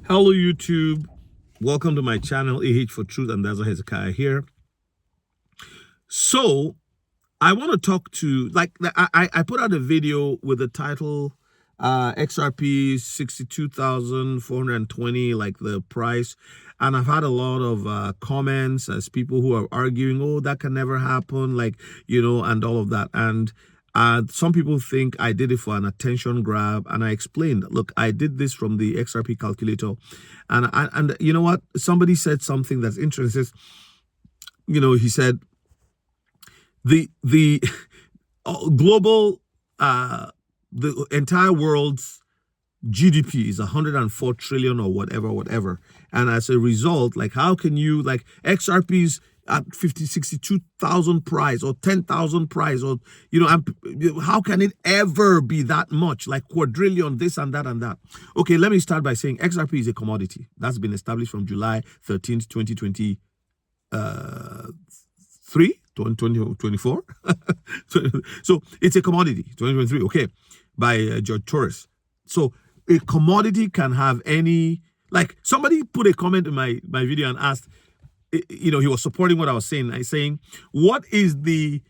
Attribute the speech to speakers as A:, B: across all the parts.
A: Hello, YouTube. Welcome to my channel, AH for Truth, and that's Hezekiah here. So, I want to talk to, I put out a video with the title, XRP 62,420, like the price. And I've had a lot of comments as people who are arguing, oh, that can never happen, and all of that. And some people think I did it for an attention grab, and I explained, look, I did this from the XRP calculator, and you know what? Somebody said something that's interesting. He said the global, the entire world's GDP is 104 trillion or whatever, and as a result, how can you XRP's at 62,000 price or 10,000 price, or how can it ever be that much, like Quadrillion, this and that and that? Okay, let me start by saying XRP is a commodity that's been established from July 13th 2024. So it's a commodity, 2023, okay, by George Torres. So a commodity can have any, somebody put a comment in my video and asked, he was supporting what I was saying. Saying, what is the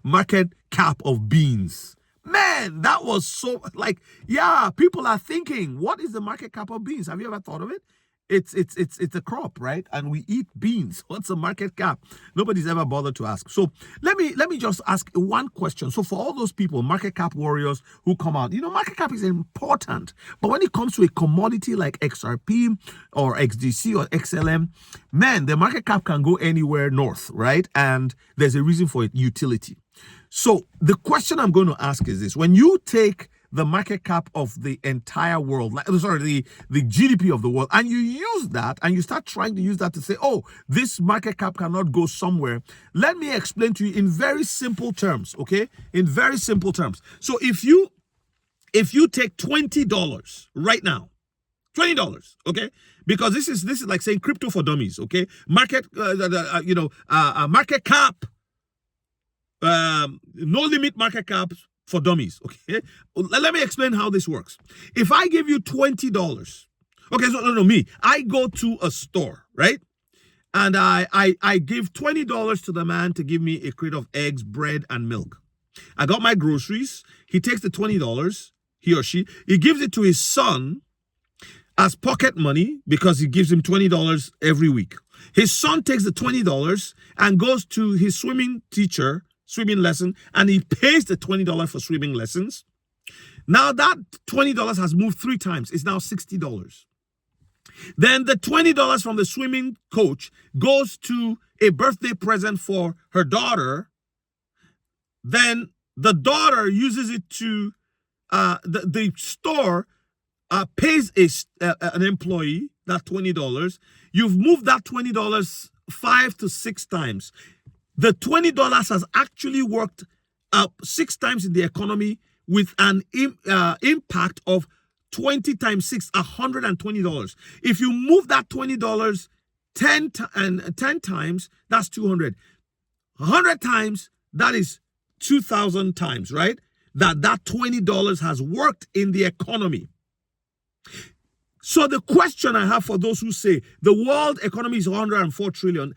A: market cap of beans? Man, that was so, yeah, people are thinking, what is the market cap of beans? Have you ever thought of it? It's a crop, right? And we eat beans. What's the market cap? Nobody's ever bothered to ask. So let me just ask one question. So for all those people, market cap warriors who come out, market cap is important. But when it comes to a commodity like XRP or XDC or XLM, man, the market cap can go anywhere north, right? And there's a reason for it: utility. So the question I'm going to ask is this: when you take the market cap of the entire world, the GDP of the world, and you use that and you start trying to use that to say, oh, this market cap cannot go somewhere, let me explain to you in very simple terms, okay? In very simple terms. So if you take $20 right now, $20, okay? Because this is like saying crypto for dummies, okay? Market, market cap, no limit market cap for dummies, okay? Let me explain how this works. If I give you $20, okay, so no, me, I go to a store, right? And I give $20 to the man to give me a crate of eggs, bread, and milk. I got my groceries. He takes the $20, he or she, he gives it to his son as pocket money because he gives him $20 every week. His son takes the $20 and goes to his swimming teacher, swimming lesson, and he pays the $20 for swimming lessons. Now that $20 has moved 3 times. It's now $60. Then the $20 from the swimming coach goes to a birthday present for her daughter. Then the daughter uses it to, the store pays an employee that $20. You've moved that $20 5 to 6 times. The $20 has actually worked 6 times in the economy with an impact of 20 times 6, $120. If you move that $20 10 times, that's 200. 100 times, that is 2,000 times, right? That $20 has worked in the economy. So the question I have for those who say the world economy is 104 trillion,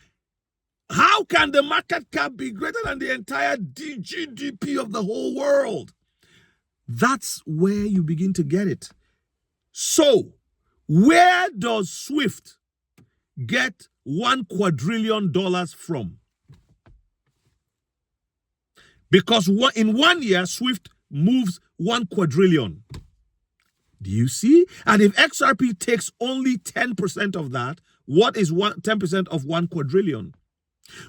A: how can the market cap be greater than the entire GDP of the whole world? That's where you begin to get it. So, where does Swift get $1 quadrillion from? Because in 1 year, Swift moves 1 quadrillion. Do you see? And if XRP takes only 10% of that, what is 10% of 1 quadrillion?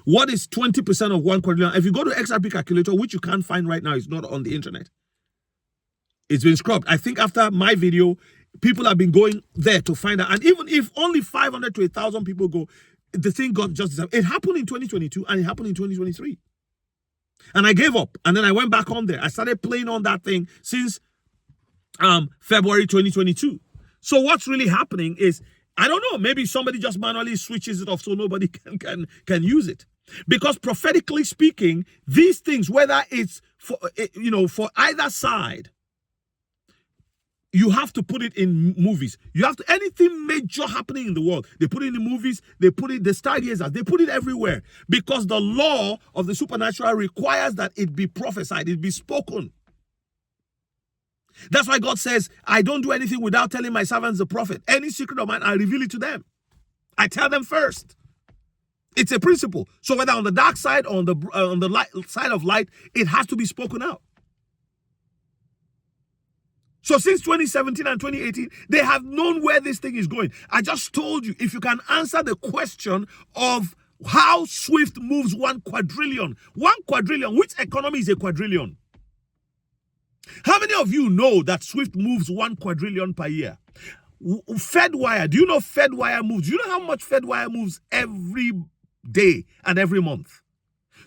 A: What is 20% of 1 quadrillion? If you go to XRP calculator, which you can't find right now, it's not on the internet. It's been scrubbed. I think after my video, people have been going there to find out. And even if only 500 to 1,000 people go, the thing got just, it happened in 2022 and it happened in 2023. And I gave up. And then I went back on there. I started playing on that thing since February 2022. So what's really happening is, I don't know, maybe somebody just manually switches it off so nobody can use it. Because prophetically speaking, these things, whether it's for, for either side, you have to put it in movies. You have to, anything major happening in the world, they put it in the movies, they put it, the stargazers, they put it everywhere. Because the law of the supernatural requires that it be prophesied, it be spoken. That's why God says, I don't do anything without telling my servants the prophet. Any secret of mine, I reveal it to them. I tell them first. It's a principle. So whether on the dark side or on the light side of light, it has to be spoken out. So since 2017 and 2018, they have known where this thing is going. I just told you, if you can answer the question of how Swift moves 1 quadrillion. 1 quadrillion, which economy is a quadrillion? How many of you know that Swift moves 1 quadrillion per year? FedWire, do you know FedWire moves? Do you know how much FedWire moves every day and every month?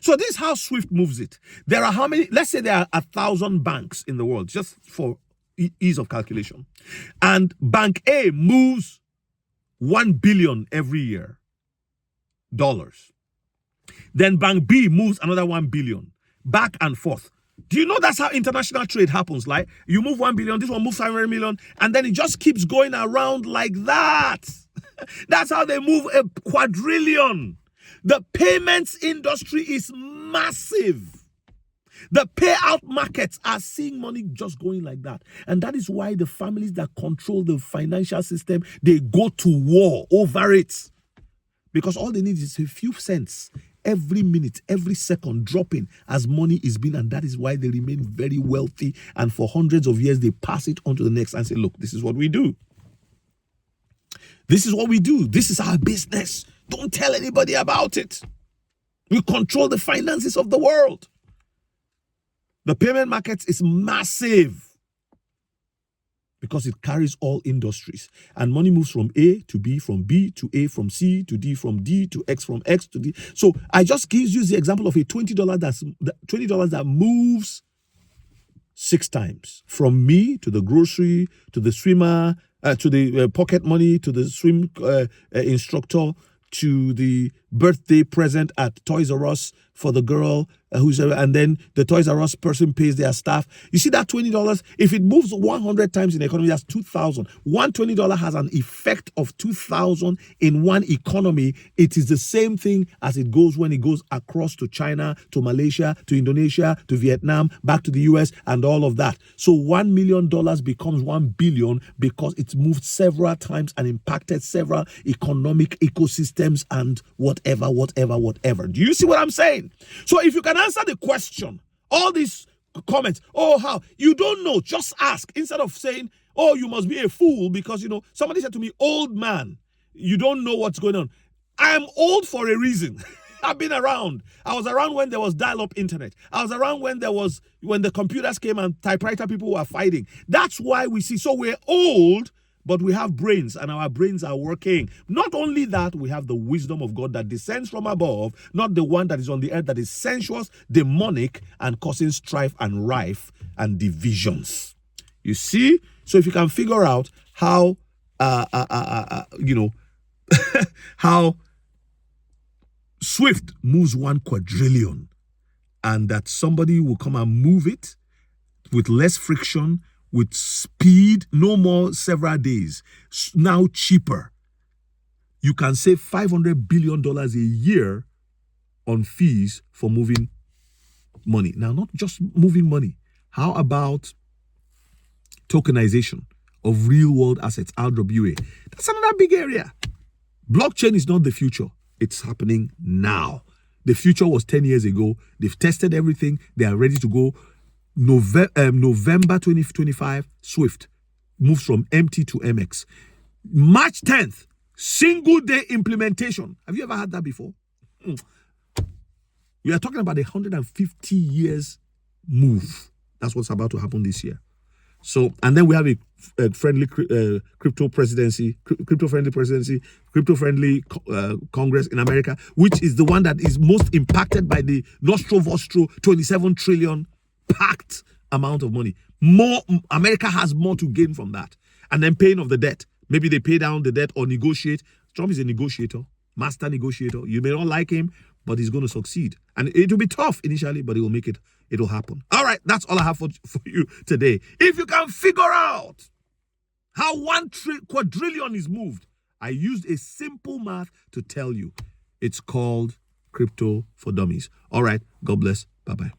A: So this is how Swift moves it. There are how many? Let's say there are 1,000 banks in the world, just for ease of calculation. And Bank A moves $1 billion every year. Then Bank B moves another $1 billion. Back and forth. Do you know that's how international trade happens? Like, you move 1 billion, this one moves 500 million, and then it just keeps going around like that. That's how they move a quadrillion. The payments industry is massive. The payout markets are seeing money just going like that. And that is why the families that control the financial system, they go to war over it. Because all they need is a few cents every minute, every second dropping as money is being, and that is why they remain very wealthy. And for hundreds of years, they pass it on to the next and say, look, this is what we do. This is what we do. This is our business. Don't tell anybody about it. We control the finances of the world. The payment market is massive because it carries all industries. And money moves from A to B, from B to A, from C to D, from D to X, from X to D. So I just give you the example of a $20 that moves 6 times. From me to the grocery, to the swimmer, to the pocket money, to the swim instructor, to the birthday present at Toys R Us for the girl and then the Toys R Us person pays their staff. You see that $20, if it moves 100 times in the economy, that's 2,000. One $20 has an effect of 2,000 in one economy. It is the same thing as it goes when it goes across to China, to Malaysia, to Indonesia, to Vietnam, back to the US, and all of that. So $1 million becomes 1 billion because it's moved several times and impacted several economic ecosystems and whatever. Do you see what I'm saying? So if you can answer the question, all these comments, oh, how? You don't know, just ask. Instead of saying, oh, you must be a fool because, somebody said to me, old man, you don't know what's going on. I am old for a reason. I've been around. I was around when there was dial-up internet. I was around when the computers came and typewriter people were fighting. That's why we see. So we're old, but we have brains and our brains are working. Not only that, we have the wisdom of God that descends from above, not the one that is on the earth that is sensuous, demonic, and causing strife and rife and divisions. You see? So if you can figure out how, how Swift moves 1 quadrillion and that somebody will come and move it with less friction, with speed, no more several days, now cheaper. You can save $500 billion a year on fees for moving money. Now, not just moving money. How about tokenization of real world assets, RWA? That's another big area. Blockchain is not the future. It's happening now. The future was 10 years ago. They've tested everything. They are ready to go. November 2025, Swift moves from MT to MX. March 10th, single day implementation. Have you ever had that before? We are talking about 150 years move. That's what's about to happen this year. So, and then we have a friendly crypto-friendly presidency, crypto-friendly Congress in America, which is the one that is most impacted by the nostro-vostro 27 trillion packed amount of money. America has more to gain from that. And then paying of the debt. Maybe they pay down the debt or negotiate. Trump is a negotiator, master negotiator. You may not like him, but he's going to succeed. And it will be tough initially, but he will make it. It will happen. All right, that's all I have for you today. If you can figure out how quadrillion is moved. I used a simple math to tell you. It's called Crypto for Dummies. All right. God bless. Bye-bye.